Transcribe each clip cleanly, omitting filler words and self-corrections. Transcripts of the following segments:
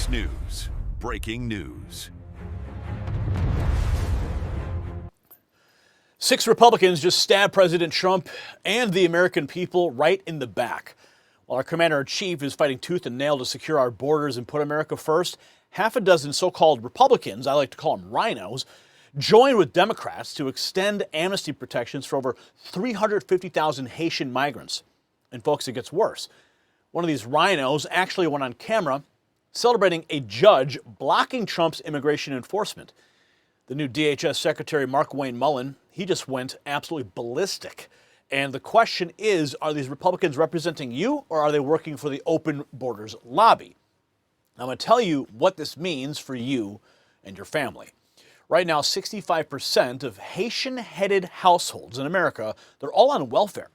Fox News. Breaking news. 6 Republicans just stabbed President Trump and the American people right in the back. While our commander-in-chief is fighting tooth and nail to secure our borders and put America first, half a dozen so-called Republicans, I like to call them rhinos, joined with Democrats to extend amnesty protections for over 350,000 Haitian migrants. And folks, it gets worse. One of these rhinos actually went on camera celebrating a judge blocking Trump's immigration enforcement. The new DHS Secretary Markwayne Mullin, he just went absolutely ballistic. And the question is, are these Republicans representing you, or are they working for the open borders lobby? I'm going to tell you what this means for you and your family. Right now, 65% of Haitian-headed households in America, they're all on welfare.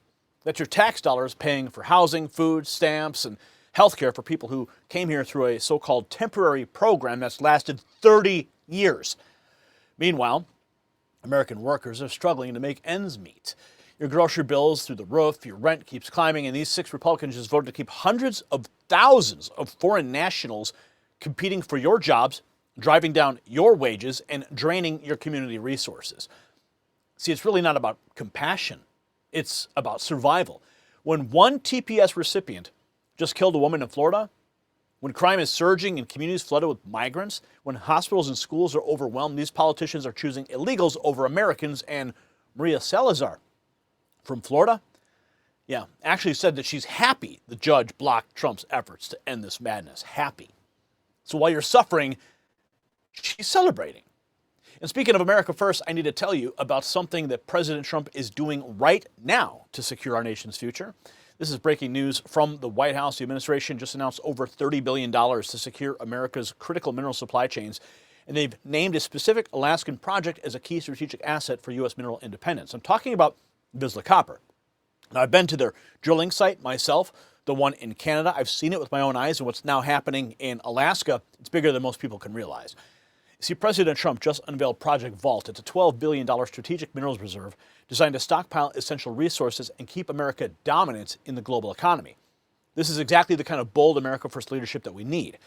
That's your tax dollars paying for housing, food, stamps, and health care for people who came here through a so-called temporary program that's lasted 30 years. Meanwhile, American workers are struggling to make ends meet. Your grocery bills through the roof, your rent keeps climbing, and these 6 Republicans just voted to keep hundreds of thousands of foreign nationals competing for your jobs, driving down your wages, and draining your community resources. See, it's really not about compassion. It's about survival. When one TPS recipient just killed a woman in Florida, when crime is surging and communities flooded with migrants, when hospitals and schools are overwhelmed, these politicians are choosing illegals over Americans. And Maria Salazar from Florida, actually said that she's happy the judge blocked Trump's efforts to end this madness. Happy. So while you're suffering, she's celebrating. And speaking of America First, I need to tell you about something that President Trump is doing right now to secure our nation's future. This is breaking news from the White House. The administration just announced over $30 billion to secure America's critical mineral supply chains. And they've named a specific Alaskan project as a key strategic asset for U.S. mineral independence. I'm talking about Vizsla Copper. Now, I've been to their drilling site myself, the one in Canada. I've seen it with my own eyes, and what's now happening in Alaska, it's bigger than most people can realize. See, President Trump just unveiled Project Vault. It's a $12 billion strategic minerals reserve designed to stockpile essential resources and keep America dominant in the global economy. This is exactly the kind of bold America First leadership that we need.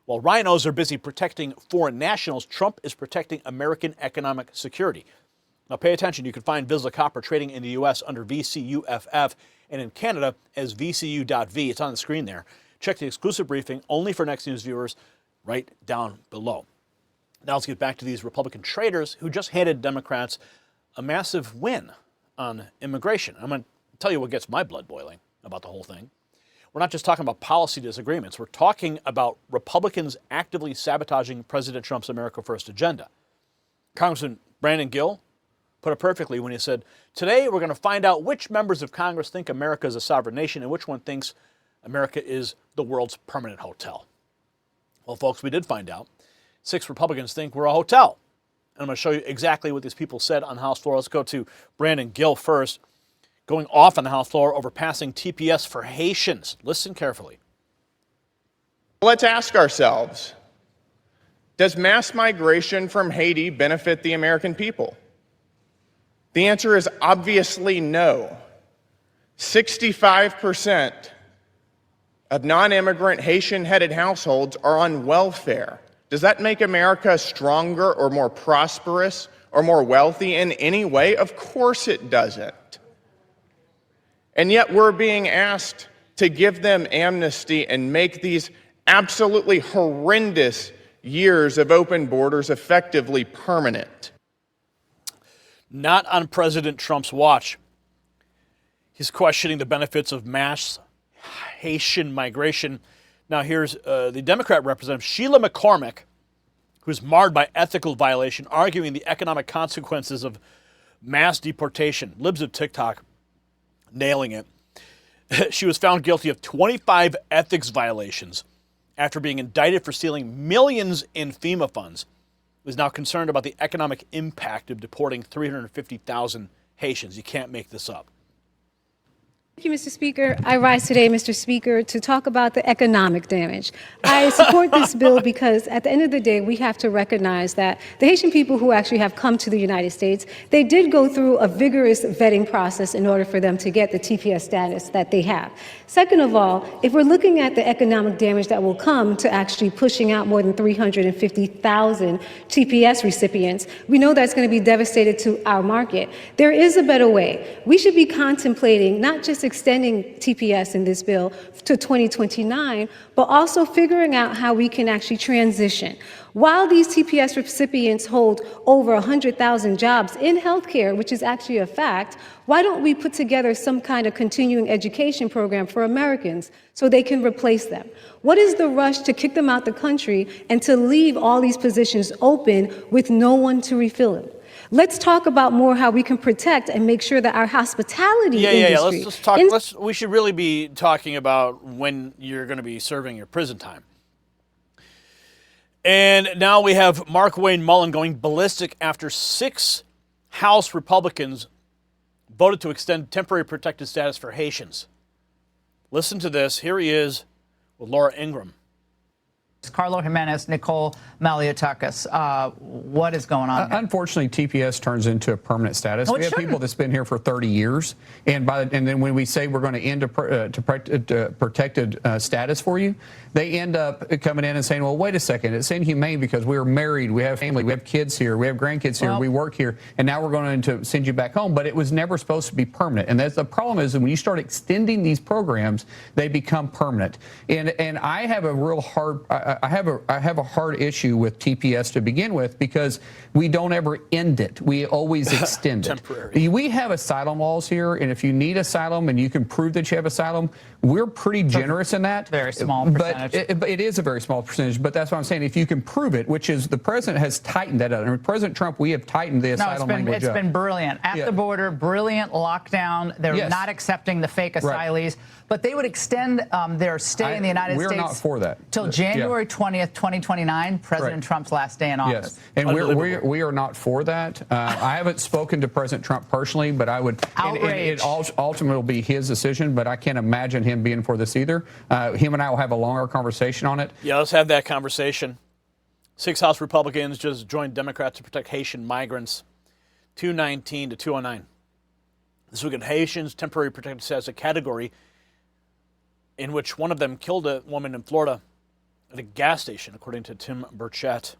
While rhinos are busy protecting foreign nationals, Trump is protecting American economic security. Now pay attention, you can find Vizsla Copper trading in the U.S. under VCUFF and in Canada as VCU.V. It's on the screen there. Check the exclusive briefing only for Next News viewers right down below. Now let's get back to these Republican traitors who just handed Democrats a massive win on immigration. I'm going to tell you what gets my blood boiling about the whole thing. We're not just talking about policy disagreements. We're talking about Republicans actively sabotaging President Trump's America First agenda. Congressman Brandon Gill put it perfectly when he said, "Today we're going to find out which members of Congress think America is a sovereign nation and which one thinks America is the world's permanent hotel." Well, folks, we did find out. 6 Republicans think we're a hotel. And I'm going to show you exactly what these people said on House floor. Let's go to Brandon Gill first, going off on the House floor over passing TPS for Haitians. Listen carefully. Let's ask ourselves, does mass migration from Haiti benefit the American people? The answer is obviously no. 65% of non-immigrant Haitian-headed households are on welfare. Does that make America stronger or more prosperous or more wealthy in any way? Of course it doesn't. And yet we're being asked to give them amnesty and make these absolutely horrendous years of open borders effectively permanent. Not on President Trump's watch. He's questioning the benefits of mass Haitian migration. Now here's the Democrat representative, Sheila McCormick, who's marred by ethical violation, arguing the economic consequences of mass deportation. Libs of TikTok nailing it. She was found guilty of 25 ethics violations after being indicted for stealing millions in FEMA funds. Is now concerned about the economic impact of deporting 350,000 Haitians. You can't make this up. Thank you, Mr. Speaker. I rise today, Mr. Speaker, to talk about the economic damage. I support this bill because at the end of the day, we have to recognize that the Haitian people who actually have come to the United States, they did go through a vigorous vetting process in order for them to get the TPS status that they have. Second of all, if we're looking at the economic damage that will come to actually pushing out more than 350,000 TPS recipients, we know that's going to be devastated to our market. There is a better way. We should be contemplating not just extending TPS in this bill to 2029, but also figuring out how we can actually transition. While these TPS recipients hold over 100,000 jobs in healthcare, which is actually a fact, why don't we put together some kind of continuing education program for Americans so they can replace them? What is the rush to kick them out the country and to leave all these positions open with no one to refill them? Let's talk about more how we can protect and make sure that our hospitality industry... Let's just talk. We should really be talking about when you're going to be serving your prison time. And now we have Markwayne Mullin going ballistic after 6 House Republicans voted to extend temporary protected status for Haitians. Listen to this. Here he is with Laura Ingram. Carlo Jimenez, Nicole Maliotakis. What is going on here? Unfortunately, TPS turns into a permanent status. We have people that's been here for 30 years, and then when we say we're going to end a protected status for you, they end up coming in and saying, well, wait a second, it's inhumane because we're married, we have family, we have kids here, we have grandkids here, we work here, and now we're going to send you back home. But it was never supposed to be permanent. And that's the problem is that when you start extending these programs, they become permanent. And I have a real hard... I have a hard issue with TPS to begin with because we don't ever end it. We always extend it. Temporary. We have asylum laws here, and if you need asylum and you can prove that you have asylum, we're pretty generous in that. Very small percentage. But it is a very small percentage. But that's what I'm saying. If you can prove it, which is the president has tightened that up. And President Trump, we have tightened the asylum language up. It's been brilliant. At the border, brilliant lockdown. They're not accepting the fake asylees. But they would extend their stay in the United States. We're not for that. Till January 20th, 2029, President Trump's last day in office. Yes, and we are not for that. I haven't spoken to President Trump personally, but I would. Outrage. It ultimately will be his decision, but I can't imagine him being for this either. Him and I will have a longer conversation on it. Yeah, let's have that conversation. 6 House Republicans just joined Democrats to protect Haitian migrants, 219 to 209. This weekend, Haitians temporary protected status, a category in which one of them killed a woman in Florida at a gas station, according to Tim Burchett.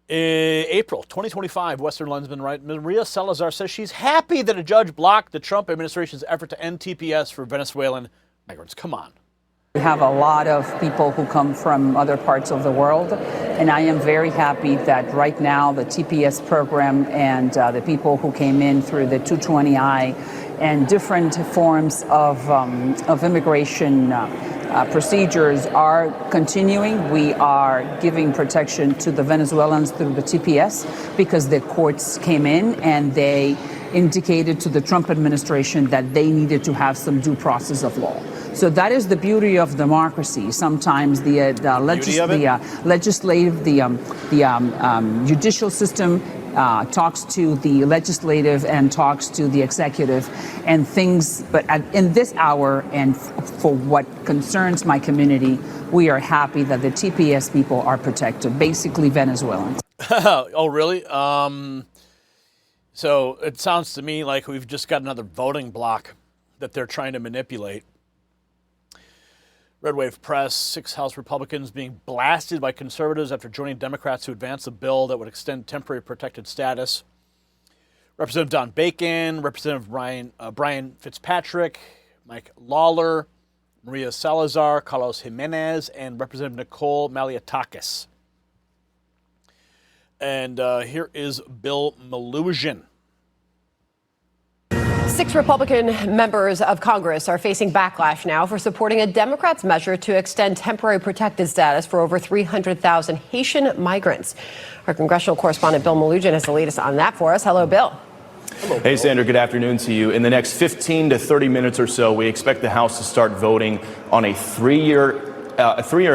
In April 2025, Western Lensman right, Maria Salazar says she's happy that a judge blocked the Trump administration's effort to end TPS for Venezuelan migrants. Come on. We have a lot of people who come from other parts of the world, and I am very happy that right now the TPS program and the people who came in through the 220I and different forms of immigration procedures are continuing. We are giving protection to the Venezuelans through the TPS because the courts came in and they indicated to the Trump administration that they needed to have some due process of law. So that is the beauty of democracy. Sometimes the legislative, the judicial system talks to the legislative and talks to the executive and things. But in this hour and for what concerns my community, we are happy that the TPS people are protected, basically Venezuelans. Oh, really? So it sounds to me like we've just got another voting block that they're trying to manipulate. Red Wave Press, 6 House Republicans being blasted by conservatives after joining Democrats to advance a bill that would extend temporary protected status. Representative Don Bacon, Representative Brian Fitzpatrick, Mike Lawler, Maria Salazar, Carlos Jimenez, and Representative Nicole Maliotakis. And here is Bill Malugin. 6 Republican members of Congress are facing backlash now for supporting a Democrats' measure to extend temporary protected status for over 300,000 Haitian migrants. Our congressional correspondent Bill Malugin has the latest on that for us. Hello, Bill. Hey, Sandra, good afternoon to you. In the next 15 to 30 minutes or so, we expect the House to start voting on a three-year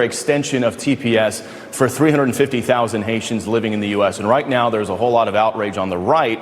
extension of TPS for 350,000 Haitians living in the U.S. And right now, there's a whole lot of outrage on the right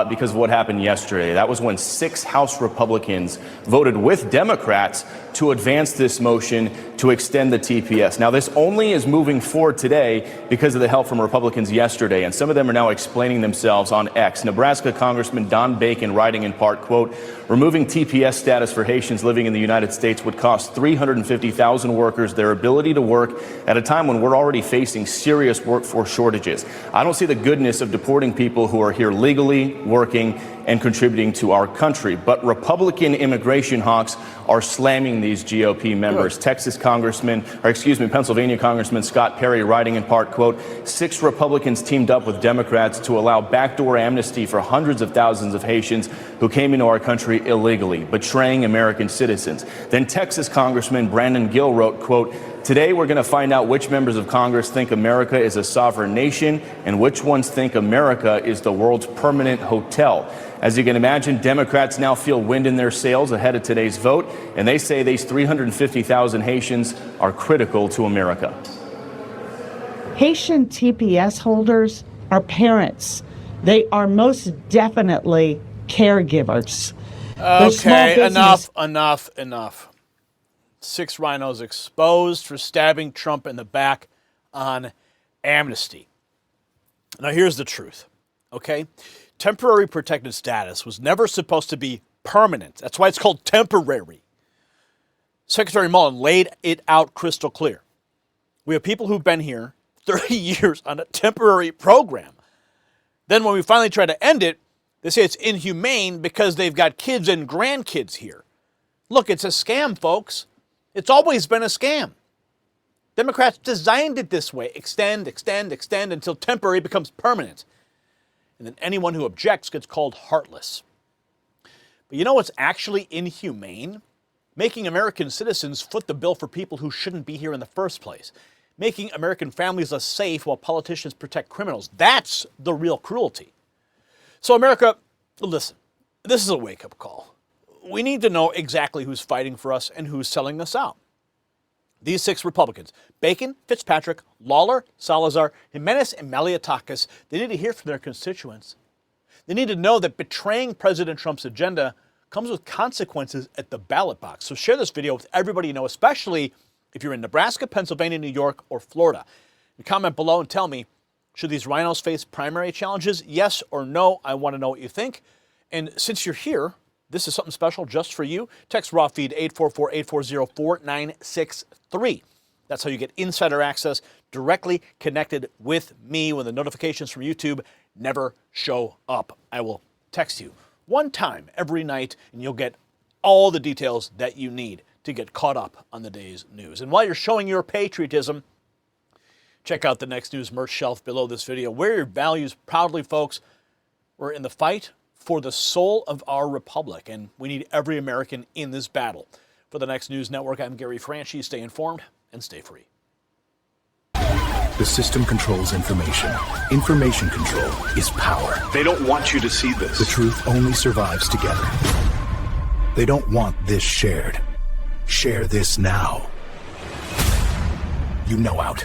because of what happened yesterday. That was when 6 House Republicans voted with Democrats to advance this motion to extend the TPS. Now, this only is moving forward today because of the help from Republicans yesterday, and some of them are now explaining themselves on X. Nebraska Congressman Don Bacon writing in part, quote, removing TPS status for Haitians living in the United States would cost 350,000 workers their ability to work at a time when we're already facing serious workforce shortages. I don't see the goodness of deporting people who are here legally working and contributing to our country. But Republican immigration hawks are slamming these GOP members. Pennsylvania Congressman Scott Perry writing in part, quote, 6 Republicans teamed up with Democrats to allow backdoor amnesty for hundreds of thousands of Haitians who came into our country illegally, betraying American citizens. Then Texas Congressman Brandon Gill wrote, quote, today we're going to find out which members of Congress think America is a sovereign nation and which ones think America is the world's permanent hotel. As you can imagine, Democrats now feel wind in their sails ahead of today's vote, and they say these 350,000 Haitians are critical to America. Haitian TPS holders are parents. They are most definitely caregivers. Okay, enough. 6 rhinos exposed for stabbing Trump in the back on Amnesty. Now, here's the truth, okay? Temporary protected status was never supposed to be permanent. That's why it's called temporary. Secretary Mullin laid it out crystal clear. We have people who've been here 30 years on a temporary program. Then when we finally try to end it, they say it's inhumane because they've got kids and grandkids here. Look, it's a scam, folks. It's always been a scam. Democrats designed it this way. Extend until temporary becomes permanent. And then anyone who objects gets called heartless. But you know what's actually inhumane? Making American citizens foot the bill for people who shouldn't be here in the first place. Making American families less safe while politicians protect criminals. That's the real cruelty. So America, listen, this is a wake-up call. We need to know exactly who's fighting for us and who's selling us out. These 6 Republicans, Bacon, Fitzpatrick, Lawler, Salazar, Jimenez, and Malliotakis, they need to hear from their constituents. They need to know that betraying President Trump's agenda comes with consequences at the ballot box. So share this video with everybody you know, especially if you're in Nebraska, Pennsylvania, New York, or Florida. And comment below and tell me, should these rhinos face primary challenges? Yes or no? I want to know what you think. And since you're here, this is something special just for you. Text raw feed 844-840-4963. That's how you get insider access directly connected with me when the notifications from YouTube never show up. I will text you one time every night, and you'll get all the details that you need to get caught up on the day's news. And while you're showing your patriotism, check out the Next News merch shelf below this video. Wear your values proudly, folks. We're in the fight for the soul of our republic, and we need every American in this battle. For the Next News Network, I'm Gary Franchi. Stay informed and stay free. The system controls information. Information control is power. They don't want you to see this. The truth only survives together. They don't want this shared. Share this now. You know out.